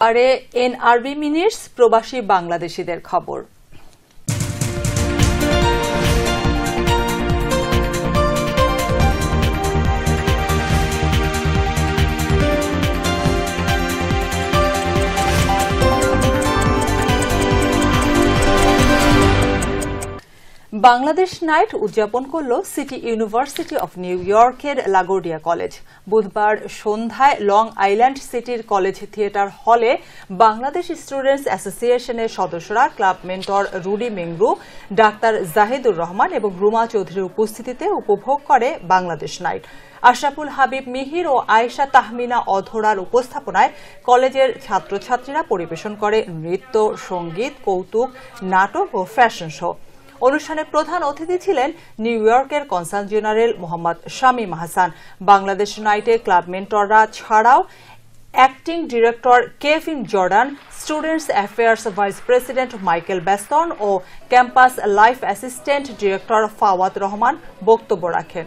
আরে NRB minutes প্রবাসী বাংলাদেশিদের খবর। বাংলাদেশ নাইট উদযাপন করল সিটি ইউনিভার্সিটি অব নিউ ইয়র্কের লাগোর্ডিয়া কলেজ। বুধবার সন্ধ্যায় লং আইল্যান্ড সিটির কলেজ থিয়েটার হলে বাংলাদেশ স্টুডেন্টস অ্যাসোসিয়েশনের সদস্যরা ক্লাব মেন্টর রুডি মেংরু, ডাক্তার জাহিদুর রহমান এবং রুমা চৌধুরীর উপস্থিতিতে উপভোগ করে বাংলাদেশ নাইট। আশরাফুল হাবিব মিহির ও আয়েশা তাহমিনা অধরার উপস্থাপনায় কলেজের ছাত্রছাত্রীরা পরিবেশন করে নৃত্য, সঙ্গীত, কৌতুক, নাটক ও ফ্যাশন শো। অনুষ্ঠানে প্রধান অতিথি ছিলেন নিউ ইয়র্কের কনসাল জেনারেল মোহাম্মদ শামীম হাসান। বাংলাদেশ নাইটে ক্লাব মেন্টররা ছাড়াও acting director Kevin Jordan, students affairs vice president Michael Beston ও campus life assistant director Fawad Rahman বক্তব্য রাখেন।